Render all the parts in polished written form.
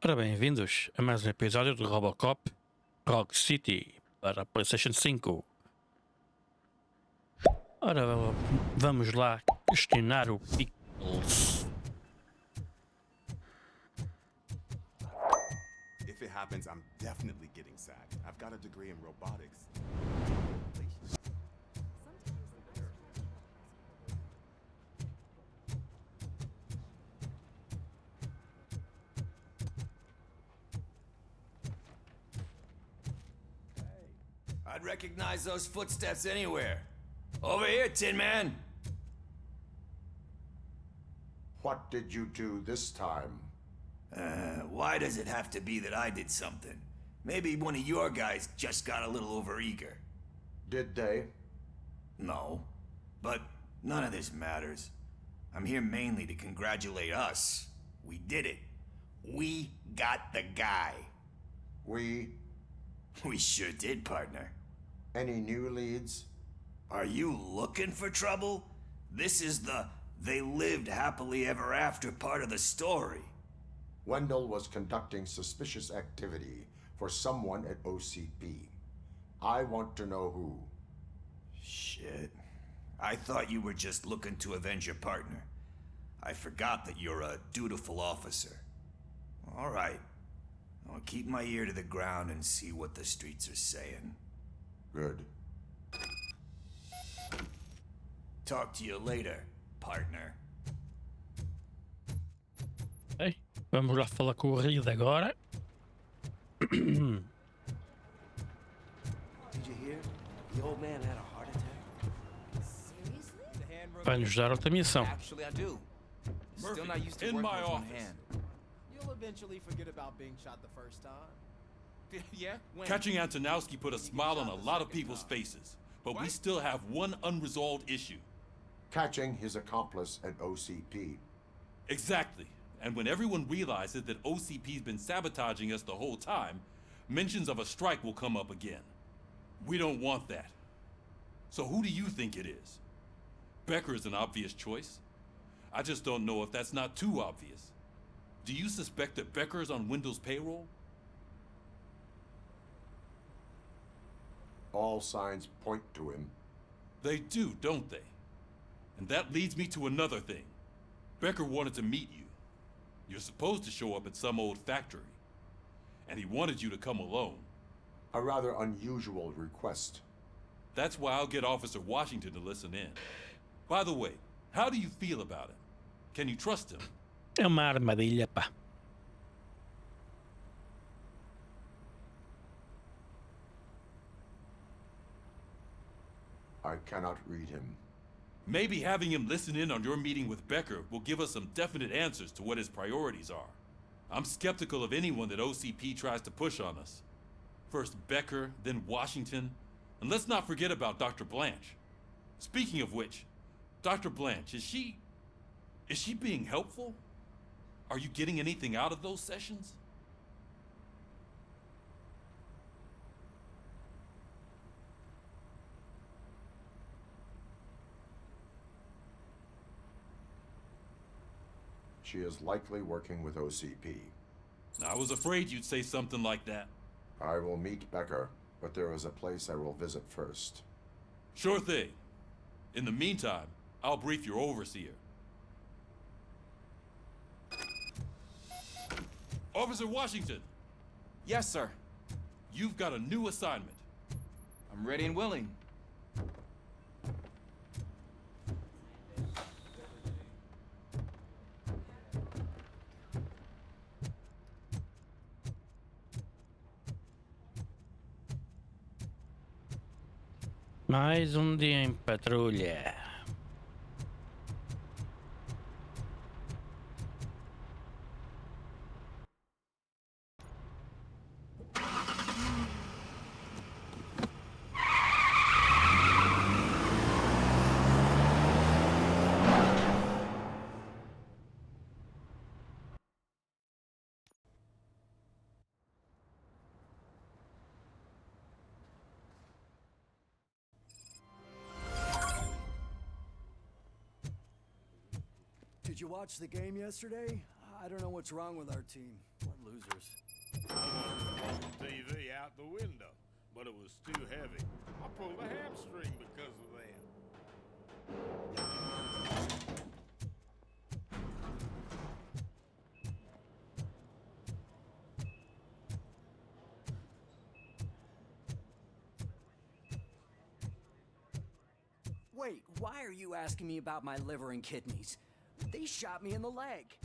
Ora bem, vindos a mais um episódio de Robocop Rock City para a PlayStation 5. Ora, vamos lá questionar o Pickles. If it happens, I'm definitely getting sacked. I've got a degree in robotics. I'd recognize those footsteps anywhere. Over here, Tin Man. What did you do this time? Why does it have to be that I did something? Maybe one of your guys just got a little overeager. Did they? No, but none of this matters. I'm here mainly to congratulate us. We did it. We got the guy. We? We sure did, partner. Any new leads? Are you looking for trouble? This is the they lived happily ever after part of the story. Wendell was conducting suspicious activity for someone at OCP. I want to know who. Shit. I thought you were just looking to avenge your partner. I forgot that you're a dutiful officer. All right. I'll keep my ear to the ground and see what the streets are saying. Good. Talk to you later, partner. Ok, vamos lá falar com o Reed agora. Did you hear? The old man had a heart attack. Seriously? Vai nos dar outra missão. Actually, I do. Still not used to in working my with one office. hand. You'll eventually forget about being shot the first time. Yeah? When? Catching Antonowski put a smile on a lot of people's faces, but we still have one unresolved issue. Catching his accomplice at OCP. Exactly. And when everyone realizes that OCP's been sabotaging us the whole time, mentions of a strike will come up again. We don't want that. So who do you think it is? Becker is an obvious choice. I just don't know if that's not too obvious. Do you suspect that Becker is on Wendell's payroll? All signs point to him. They do, don't they? And that leads me to another thing. Becker wanted to meet you. You're supposed to show up at some old factory. And he wanted you to come alone. A rather unusual request. That's why I'll get Officer Washington to listen in. By the way, how do you feel about him? Can you trust him? É uma armadilha, pá. I cannot read him. Maybe having him listen in on your meeting with Becker will give us some definite answers to what his priorities are. I'm skeptical of anyone that OCP tries to push on us. First Becker, then Washington, and let's not forget about Dr. Blanche. Speaking of which, Dr. Blanche, is she being helpful? Are you getting anything out of those sessions? She is likely working with OCP. I was afraid you'd say something like that. I will meet Becker, but there is a place I will visit first. Sure thing. In the meantime, I'll brief your overseer. Officer Washington, Yes, sir. you've got a new assignment. I'm ready and willing. Mais um dia em patrulha. Did you watch the game yesterday? I don't know what's wrong with our team. What Losers. I wanted to throw the TV out the window, but it was too heavy. I pulled a hamstring because of that. Wait, why are you asking me about my liver and kidneys? They shot me in the leg.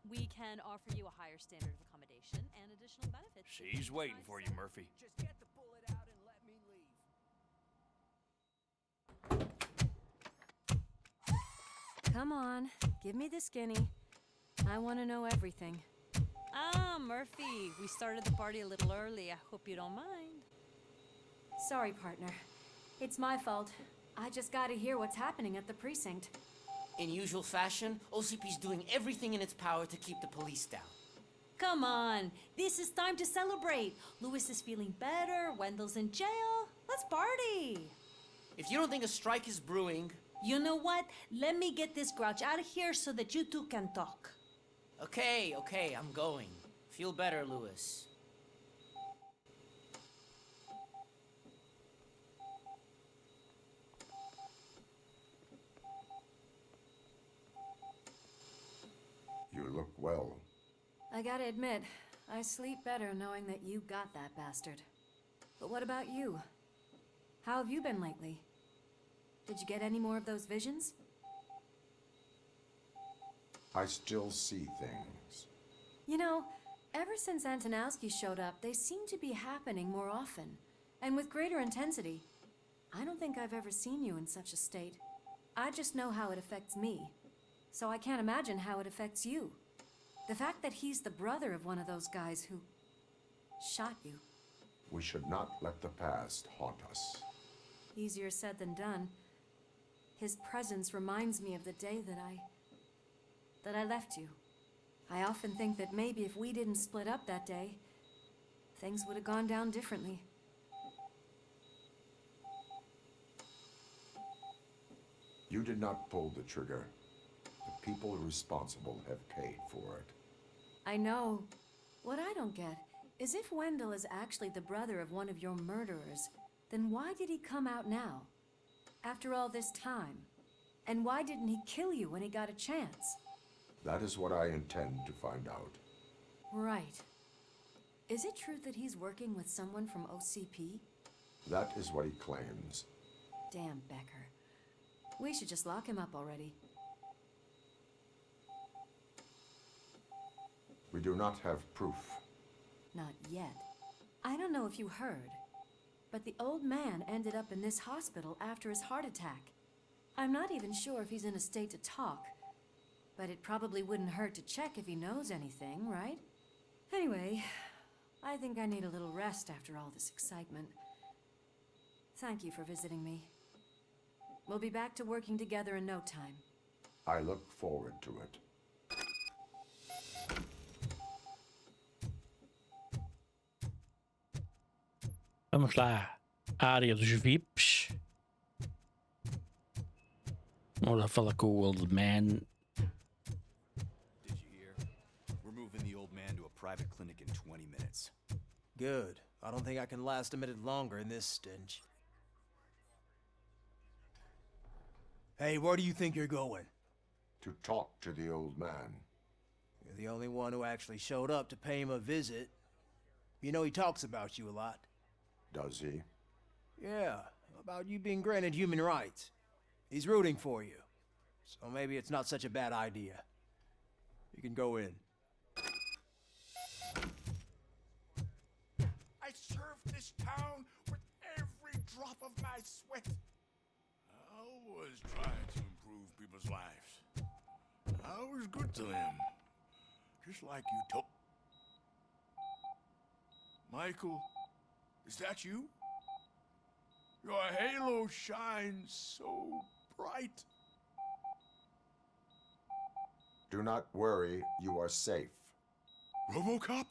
We can offer you a higher standard of accommodation and additional benefits. She's waiting for you, Murphy. Just get the bullet out and let me leave. Come on, give me the skinny. I want to know everything. Ah, Murphy, we started the party a little early. I hope you don't mind. Sorry, partner. It's my fault. I just gotta hear what's happening at the precinct. In usual fashion, OCP's doing everything in its power to keep the police down. Come on, this is time to celebrate. Louis is feeling better, Wendell's in jail. Let's party. If you don't think a strike is brewing... You know what? Let me get this grouch out of here so that you two can talk. Okay, I'm going. Feel better, Louis. You look well. I gotta admit, I sleep better knowing that you got that bastard. But what about you? How have you been lately? Did you get any more of those visions? I still see things. You know, ever since Antonowski showed up, they seem to be happening more often, and with greater intensity. I don't think I've ever seen you in such a state. I just know how it affects me, so I can't imagine how it affects you. The fact that he's the brother of one of those guys who shot you. We should not let the past haunt us. Easier said than done. His presence reminds me of the day that I left you. I often think that maybe if we didn't split up that day, things would have gone down differently. You did not pull the trigger. The people responsible have paid for it. I know. What I don't get is if Wendell is actually the brother of one of your murderers, then why did he come out now? After all this time? And why didn't he kill you when he got a chance? That is what I intend to find out. Right. Is it true that he's working with someone from OCP? That is what he claims. Damn Becker. We should just lock him up already. We do not have proof. Not yet. I don't know if you heard, but the old man ended up in this hospital after his heart attack. I'm not even sure if he's in a state to talk, but it probably wouldn't hurt to check if he knows anything, right? Anyway, I think I need a little rest after all this excitement. Thank you for visiting me. We'll be back to working together in no time. I look forward to it. Vamos lá. Área dos VIPs. Vamos lá falar com o old man. Did you hear? We're moving the old man to a private clinic in 20 minutes. Good. I don't think I can last a minute longer in this stench. Hey, where do you think you're going? To talk to the old man. You're the only one who actually showed up to pay him a visit. You know he talks about you a lot. Does he? Yeah, about you being granted human rights. He's rooting for you. So maybe it's not such a bad idea. You can go in. I served this town with every drop of my sweat. I always tried to improve people's lives. I was good to them. Just like you told. Michael, is that you? Your halo shines so bright. Do not worry, you are safe. Robocop?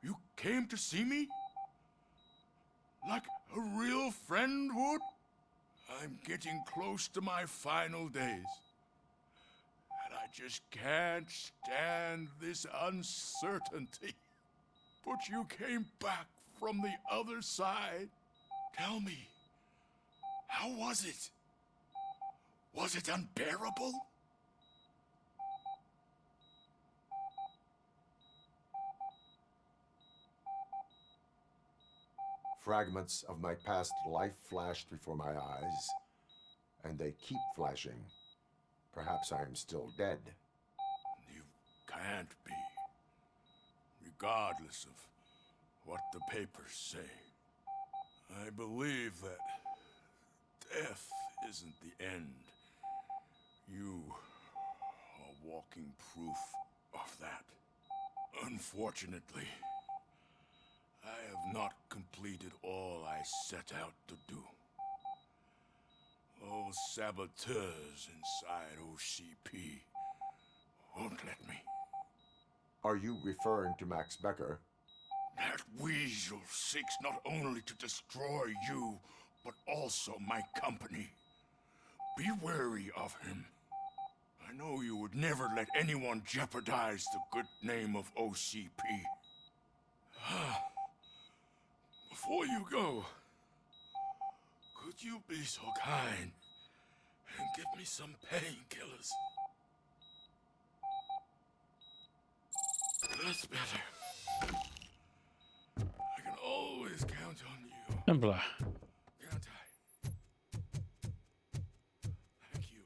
You came to see me? Like a real friend would? I'm getting close to my final days. And I just can't stand this uncertainty. But you came back from the other side. Tell me, how was it? Was it unbearable? Fragments of my past life flashed before my eyes, and they keep flashing. Perhaps I am still dead. You can't be, regardless of what the papers say. I believe that death isn't the end. You are walking proof of that. Unfortunately, I have not completed all I set out to do. Those saboteurs inside OCP won't let me. Are you referring to Max Becker? That weasel seeks not only to destroy you, but also my company. Be wary of him. I know you would never let anyone jeopardize the good name of OCP. Before you go, could you be so kind and give me some painkillers? That's better. I can always count on you. En bla. Can't I? Thank you.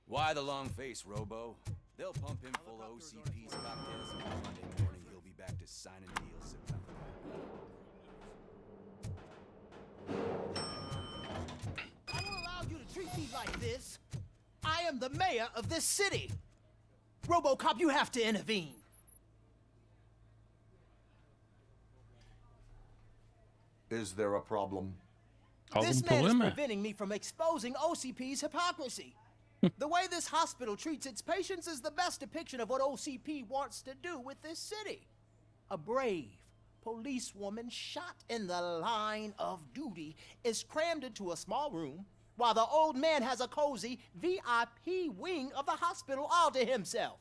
Why the long face, Robo? They'll pump him full of OCP's cocktails, and Monday morning he'll be back to signing deals and nothing. I don't allow you to treat me like this. I am the mayor of this city. Robocop, you have to intervene. Is there a problem? This man is preventing me from exposing OCP's hypocrisy. The way this hospital treats its patients is the best depiction of what OCP wants to do with this city. A brave policewoman shot in the line of duty is crammed into a small room while the old man has a cozy VIP wing of the hospital all to himself.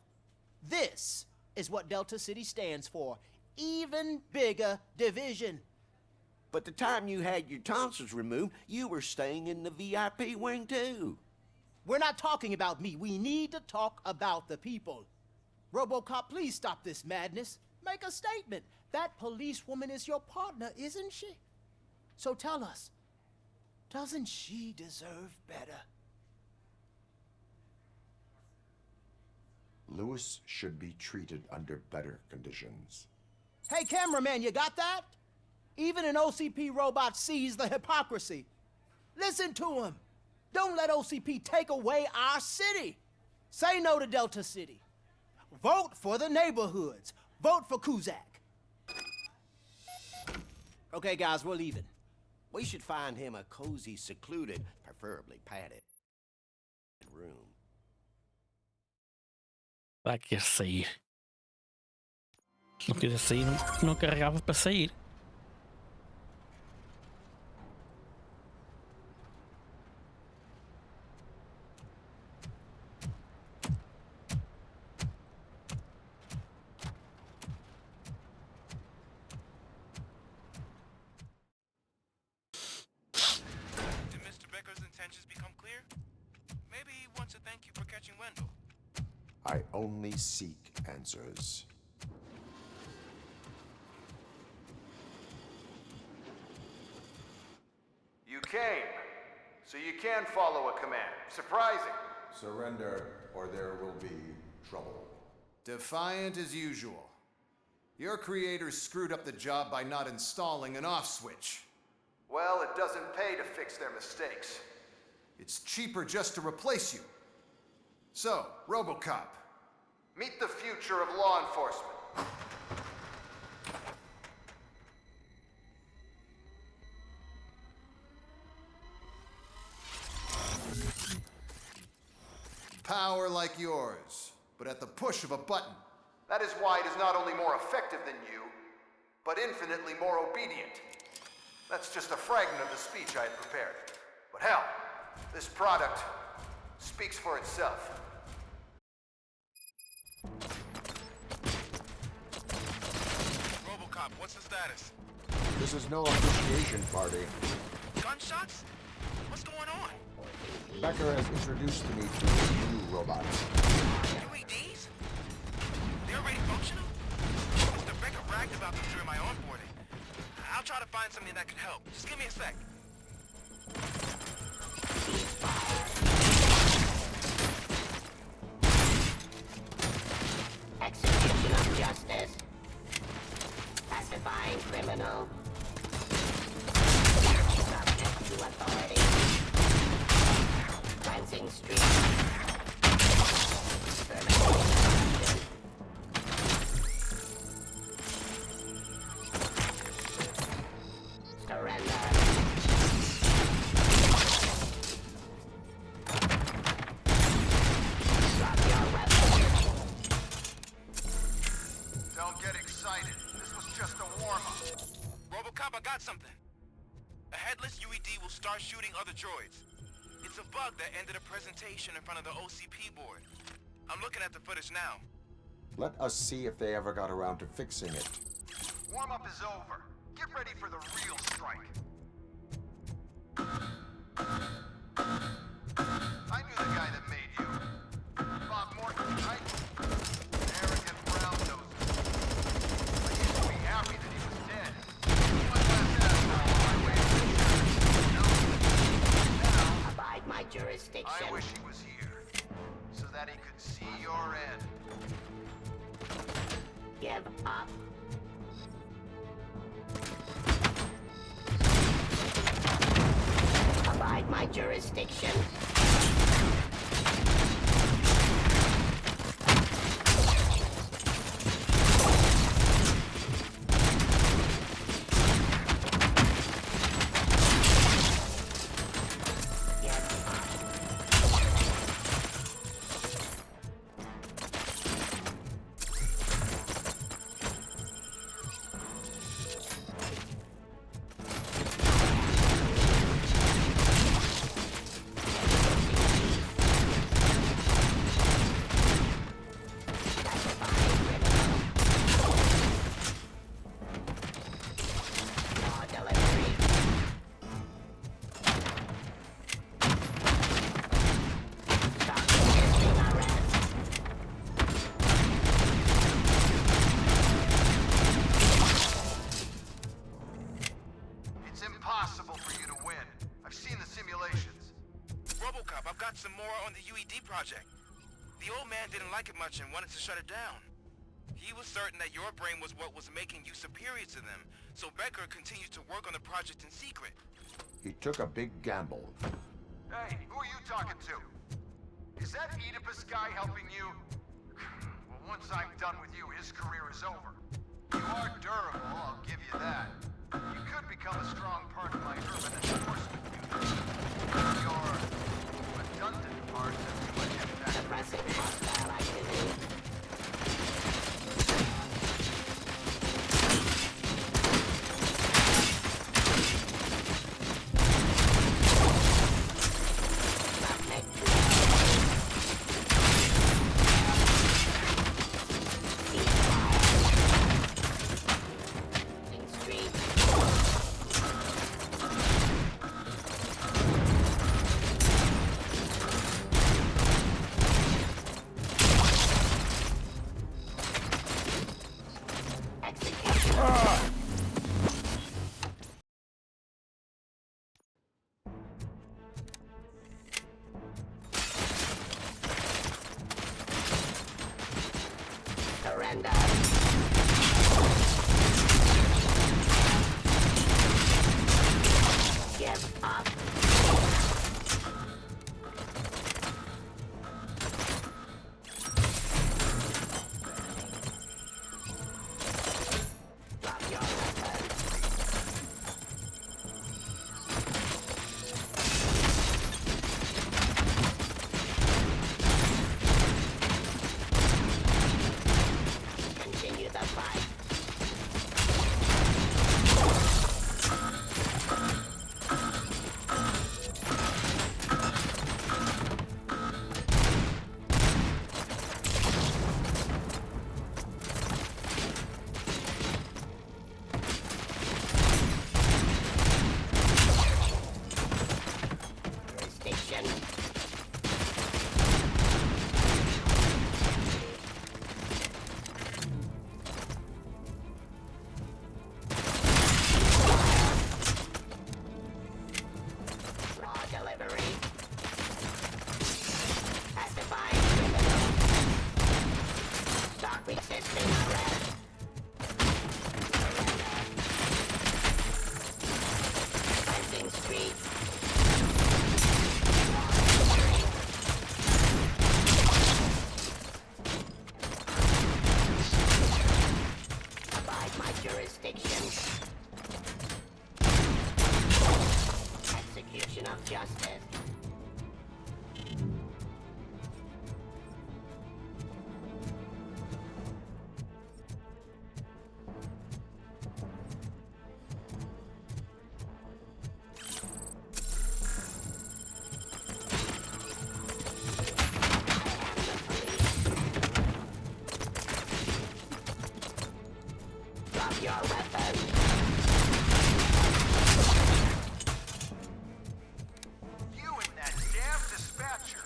This is what Delta City stands for. Even bigger division. But the time you had your tonsils removed, you were staying in the VIP wing too. We're not talking about me. We need to talk about the people. Robocop, please stop this madness. Make a statement. That policewoman is your partner, isn't she? So tell us, doesn't she deserve better? Lewis should be treated under better conditions. Hey, cameraman, you got that? Even an OCP robot sees the hypocrisy. Listen to him. Don't let OCP take away our city. Say no to Delta City. Vote for the neighborhoods. Vote for Kuzak. Okay, guys, we're leaving. We should find him a cozy, secluded, preferably padded room. Vai querer sair. Se não quiser sair, não carregava para sair. I only seek answers. You came, so you can follow a command. Surprising. Surrender, or there will be trouble. Defiant as usual. Your creators screwed up the job by not installing an off switch. Well, it doesn't pay to fix their mistakes. It's cheaper just to replace you. So, Robocop. Meet the future of law enforcement. Power like yours, but at the push of a button. That is why it is not only more effective than you, but infinitely more obedient. That's just a fragment of the speech I had prepared. But hell, this product speaks for itself. status? This is no appreciation party. Gunshots? What's going on? Becker has introduced me to new robots. UEDs? They're already functional? Mr. Becker bragged about them during my onboarding. I'll try to find something that could help. Just give me a sec. Execution of justice. Pacifying criminal. Subject to authority. Cleansing streets. Terminating corruption. Surrender. Drop your weapon. Don't get excited. This was just a warm-up. Robocop, I got something. A headless UED will start shooting other droids. It's a bug that ended a presentation in front of the OCP board. I'm looking at the footage now. Let us see if they ever got around to fixing it. Warm-up is over. Get ready for the real strike. I knew the guy that made you. Bob Morton, right? Arrogant brown nose. I used to be happy that he was dead. One last asshole on my way to now, Abide my jurisdiction. I wish he was here, so that he could see your end. Give up. Abide my jurisdiction. Robocop, I've got some more on the UED project. The old man didn't like it much and wanted to shut it down. He was certain that your brain was what was making you superior to them, so Becker continued to work on the project in secret. He took a big gamble. Hey, who are you talking to? Is that Oedipus guy helping you? Well, once I'm done with you, his career is over. You are durable, I'll give you that. You could become a strong part of my urban enforcement unit. Your redundant part has too much impact. Suppressing hostile activity. jurisdiction. Execution of justice. Your weapon. You and that damn dispatcher.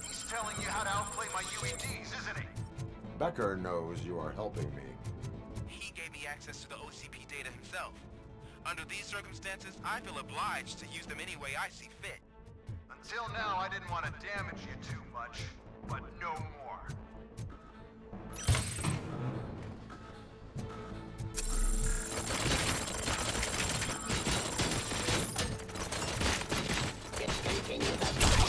He's telling you how to outplay my UEDs, isn't he? Becker knows you are helping me. He gave me access to the OCP data himself. Under these circumstances, I feel obliged to use them any way I see fit. Until now, I didn't want to damage you too much, but no more. Discontinue the fight.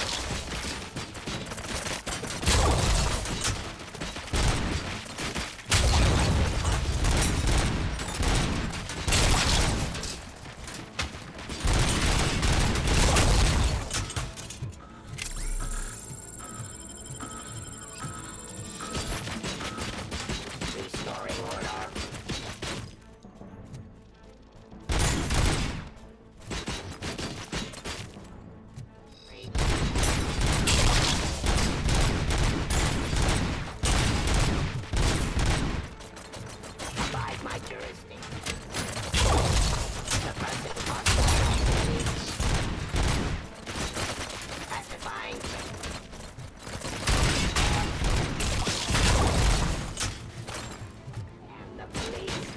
Restoring order. Abide my jurisdiction. Suppressing hostile activities. Pacifying. And the police.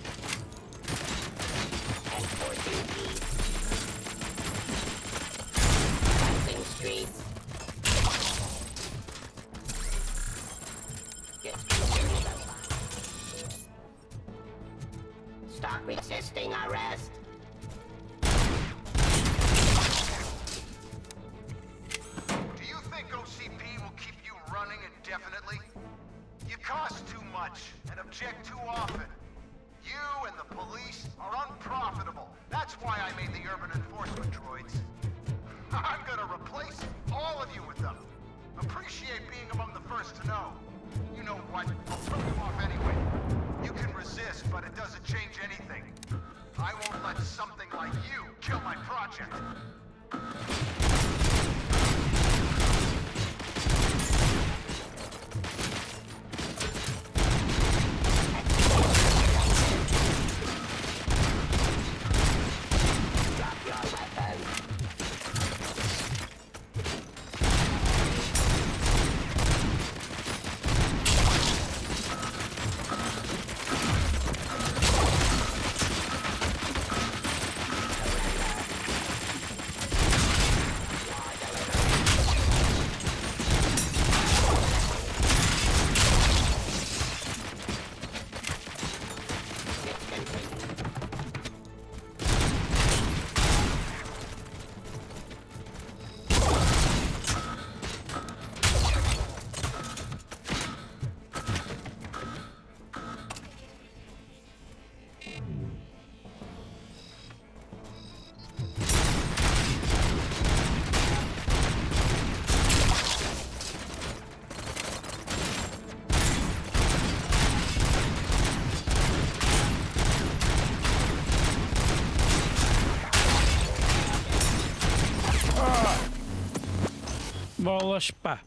Enforcing peace. Cleansing streets. Discontinue the fight. Stop resisting arrest. Do you think OCP will keep you running indefinitely? You cost too much and object too often. You and the police are unprofitable. That's why I made the urban enforcement droids. I'm gonna replace all of you with them. Appreciate being among the first to know. You know what? I'll throw you off anyway. You can resist, but it doesn't change anything. I won't let something like you kill my project. Drop your weapon. Bolas, pá.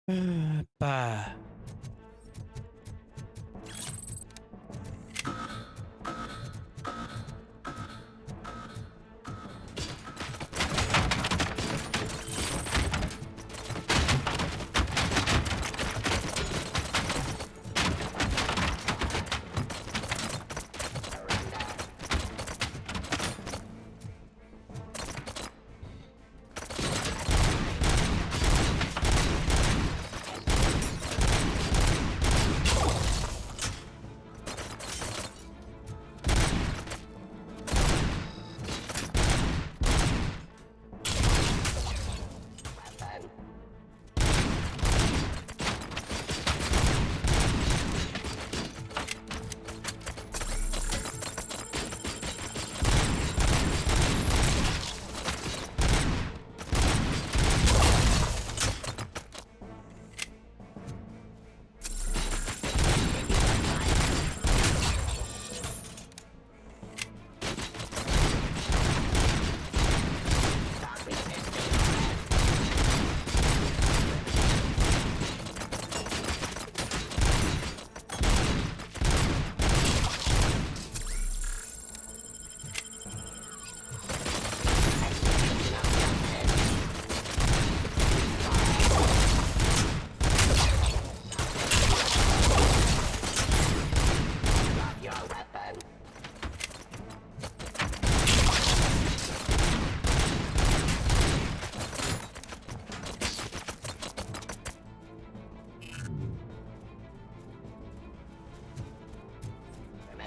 Pá.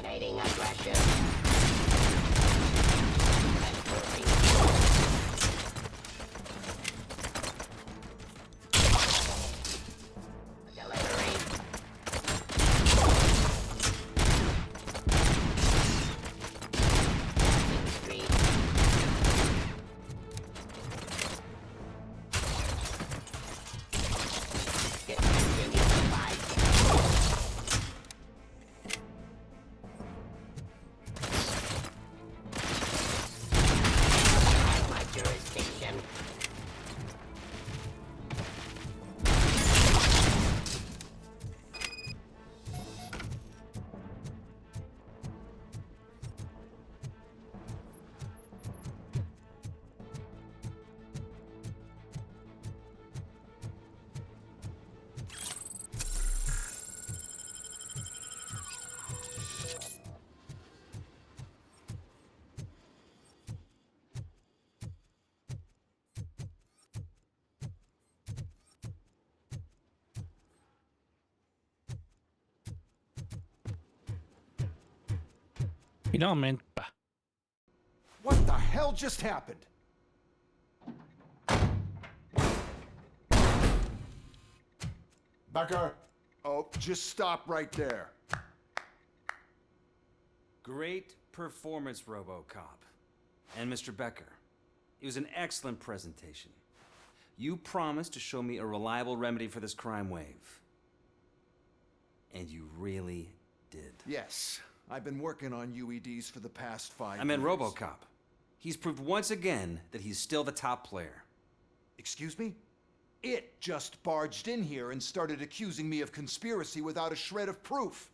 Eliminating aggression. Finalmente, pá. What the hell just happened? Becker! Oh, just stop right there. Great performance, Robocop. And Mr. Becker. It was an excellent presentation. You promised to show me a reliable remedy for this crime wave. And you really did. Yes, I've been working on UEDs for the past 5 years. I meant Robocop. He's proved once again that he's still the top player. Excuse me? It just barged in here and started accusing me of conspiracy without a shred of proof.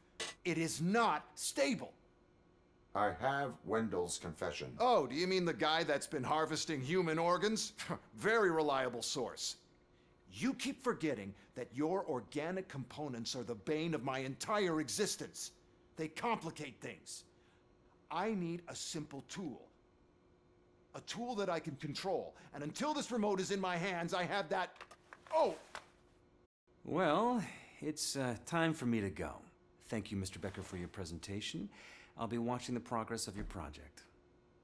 It is not stable. I have Wendell's confession. Oh, do you mean the guy that's been harvesting human organs? Very reliable source. You keep forgetting that your organic components are the bane of my entire existence. They complicate things. I need a simple tool. A tool that I can control. And until this remote is in my hands, I have that... Oh! Well, it's time for me to go. Thank you, Mr. Becker, for your presentation. I'll be watching the progress of your project.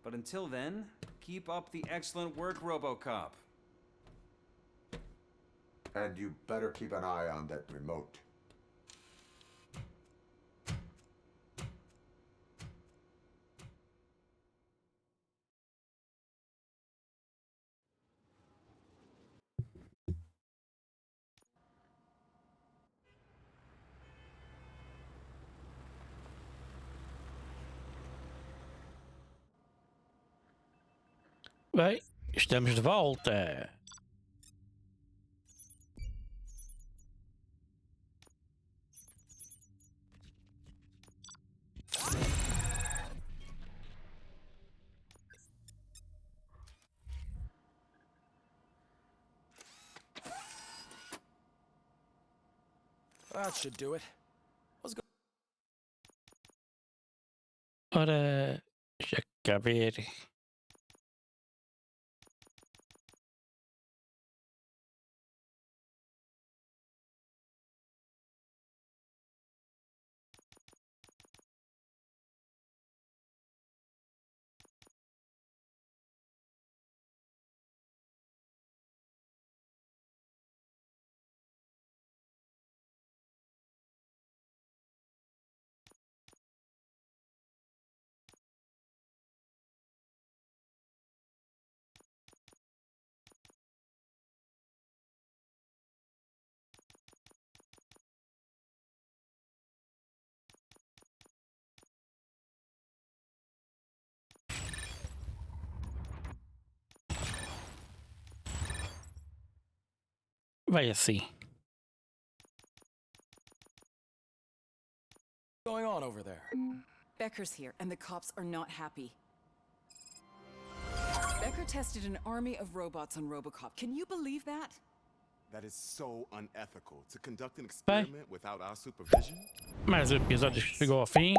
But until then, keep up the excellent work, Robocop. And you better keep an eye on that remote. Bem, estamos de volta. That should do it. Let's go. Ora, deixa cá ver. Vai assim. What's going on over there? Becker's here, and the cops are not happy. Becker tested an army of robots on Robocop. Can you believe that? That is so unethical. To conduct an experiment without our supervision? Mais um episódio chegou ao fim.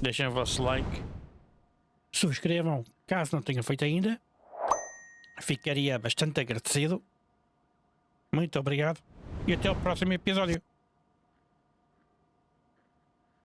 Deixem o vosso like. Subscrevam caso não tenham feito ainda. Ficaria bastante agradecido. Muito obrigado. E até o próximo episódio.